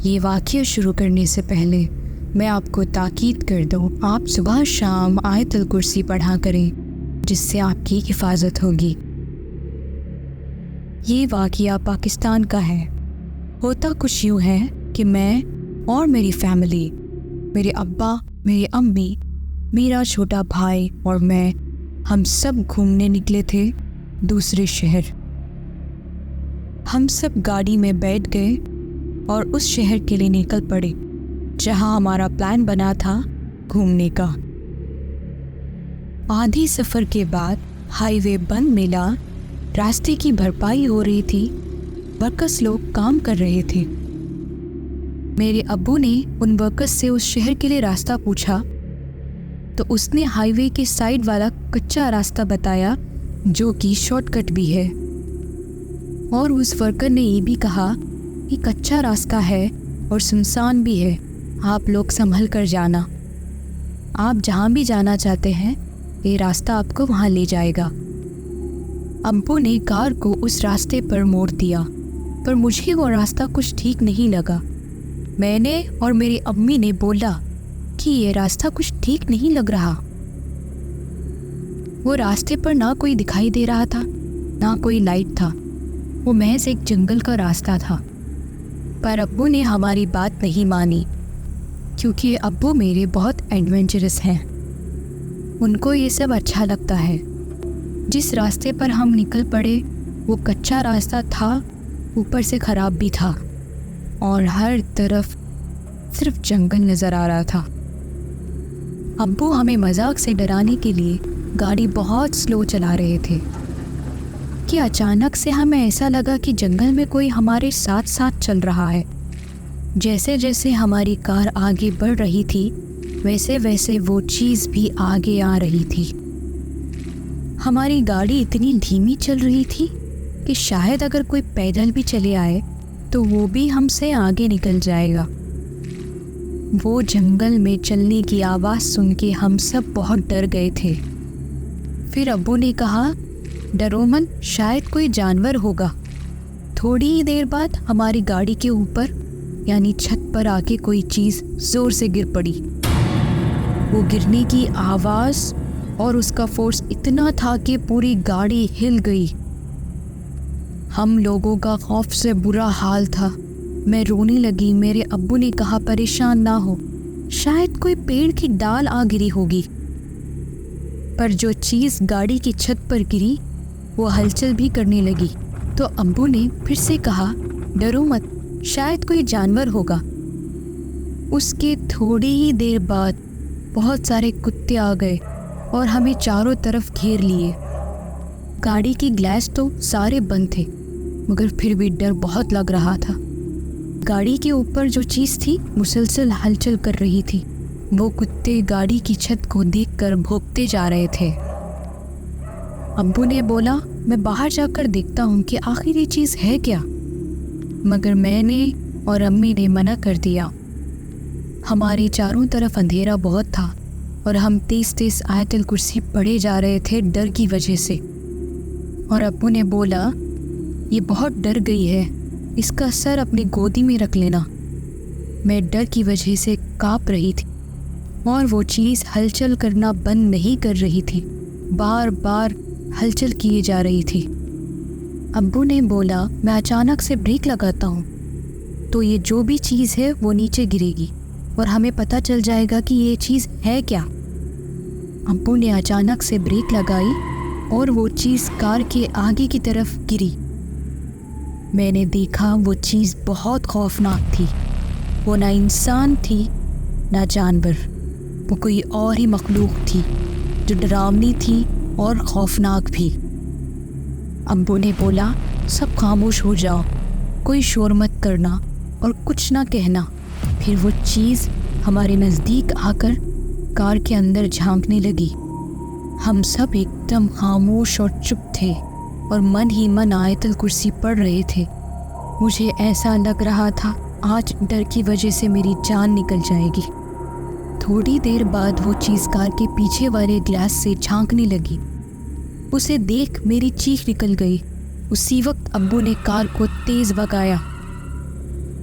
یہ واقعہ شروع کرنے سے پہلے میں آپ کو تاکید کر دوں، آپ صبح شام آیت الکرسی پڑھا کریں، جس سے آپ کی حفاظت ہوگی۔ یہ واقعہ پاکستان کا ہے۔ ہوتا کچھ یوں ہے کہ میں اور میری فیملی، میرے ابا، میری امی، میرا چھوٹا بھائی اور میں، ہم سب گھومنے نکلے تھے دوسرے شہر۔ ہم سب گاڑی میں بیٹھ گئے اور اس شہر کے لیے نکل پڑے جہاں ہمارا پلان بنا تھا گھومنے کا۔ آدھی سفر کے بعد ہائی وے بند ملا، راستے کی بھرپائی ہو رہی تھی، ورکرز لوگ کام کر رہے تھے۔ میرے ابو نے ان ورکرز سے اس شہر کے لیے راستہ پوچھا تو اس نے ہائی وے کے سائیڈ والا کچا راستہ بتایا جو کہ شارٹ کٹ بھی ہے، اور اس ورکر نے یہ بھی کہا کہ کچا راستہ ہے اور سنسان بھی ہے، آپ لوگ سنبھل کر جانا، آپ جہاں بھی جانا چاہتے ہیں یہ راستہ آپ کو وہاں لے جائے گا۔ ابو نے کار کو اس راستے پر موڑ دیا، پر مجھے وہ راستہ کچھ ٹھیک نہیں لگا۔ میں نے اور میری امی نے بولا کہ یہ راستہ کچھ ٹھیک نہیں لگ رہا۔ وہ راستے پر نہ کوئی دکھائی دے رہا تھا، نہ کوئی لائٹ تھا، وہ محض ایک جنگل کا راستہ تھا۔ پر ابو نے ہماری بات نہیں مانی، کیونکہ ابو میرے بہت ایڈونچرس ہیں، ان کو یہ سب اچھا لگتا ہے۔ جس راستے پر ہم نکل پڑے وہ کچا راستہ تھا، اوپر سے خراب بھی تھا، اور ہر طرف صرف جنگل نظر آ رہا تھا۔ ابو ہمیں مذاق سے ڈرانے کے لیے گاڑی بہت سلو چلا رہے تھے کہ اچانک سے ہمیں ایسا لگا کہ جنگل میں کوئی ہمارے ساتھ ساتھ چل رہا ہے۔ جیسے جیسے ہماری کار آگے بڑھ رہی تھی ویسے ویسے وہ چیز بھی آگے آ رہی تھی۔ ہماری گاڑی اتنی دھیمی چل رہی تھی کہ شاید اگر کوئی پیدل بھی چلے آئے تو وہ بھی ہم سے آگے نکل جائے گا۔ وہ جنگل میں چلنے کی آواز سن کے ہم سب بہت ڈر گئے تھے۔ پھر ابو نے کہا، ڈرو مت، شاید کوئی جانور ہوگا۔ تھوڑی ہی دیر بعد ہماری گاڑی کے اوپر یعنی چھت پر آ کے کوئی چیز زور سے گر پڑی۔ وہ گرنے کی آواز اور اس کا فورس اتنا تھا کہ پوری گاڑی ہل گئی۔ ہم لوگوں کا خوف سے برا حال تھا۔ میں رونے لگی۔ میرے ابو نے کہا، پریشان نہ ہو، شاید کوئی پیڑ کی ڈال آ گری ہوگی۔ پر جو چیز گاڑی کی چھت پر گری وہ ہلچل بھی کرنے لگی، تو ابو نے پھر سے کہا، ڈرو مت، شاید کوئی جانور ہوگا۔ اس کے تھوڑی ہی دیر بعد بہت سارے کتے آ گئے اور ہمیں چاروں طرف گھیر لیے۔ گاڑی کی گلاس تو سارے بند تھے، مگر پھر بھی ڈر بہت لگ رہا تھا۔ گاڑی کے اوپر جو چیز تھی مسلسل ہلچل کر رہی تھی۔ وہ کتے گاڑی کی چھت کو دیکھ کر بھونکتے جا رہے تھے۔ ابو نے بولا، میں باہر جا کر دیکھتا ہوں کہ آخر یہ چیز ہے کیا، مگر میں نے اور امی نے منع کر دیا۔ ہمارے چاروں طرف اندھیرا بہت تھا اور ہم تیز تیز آیت الکرسی پڑھے جا رہے تھے ڈر کی وجہ سے، اور ابو نے بولا، یہ بہت ڈر گئی ہے، اس کا سر اپنی گودی میں رکھ لینا۔ میں ڈر کی وجہ سے کانپ رہی تھی اور وہ چیز ہلچل کرنا بند نہیں کر رہی تھی، بار بار ہلچل کیے جا رہی تھی۔ ابو نے بولا، میں اچانک سے بریک لگاتا ہوں تو یہ جو بھی چیز ہے وہ نیچے گرے گی اور ہمیں پتہ چل جائے گا کہ یہ چیز ہے کیا۔ ابو نے اچانک سے بریک لگائی اور وہ چیز کار کے آگے کی طرف گری۔ میں نے دیکھا وہ چیز بہت خوفناک تھی۔ وہ نہ انسان تھی نہ جانور، وہ کوئی اور ہی مخلوق تھی جو ڈراؤنی تھی اور خوفناک بھی۔ ابو نے بولا، سب خاموش ہو جاؤ، کوئی شور مت کرنا اور کچھ نہ کہنا۔ پھر وہ چیز ہمارے نزدیک آ کر کار کے اندر جھانکنے لگی۔ ہم سب ایک دم خاموش اور چپ تھے اور من ہی من آیت الکرسی پڑھ رہے تھے۔ مجھے ایسا لگ رہا تھا آج ڈر کی وجہ سے میری جان نکل جائے گی۔ تھوڑی دیر بعد وہ چیز کار کے پیچھے والے گلاس سے جھانکنے لگی۔ اسے دیکھ میری چیخ نکل گئی۔ اسی وقت ابو نے کار کو تیز بھگایا۔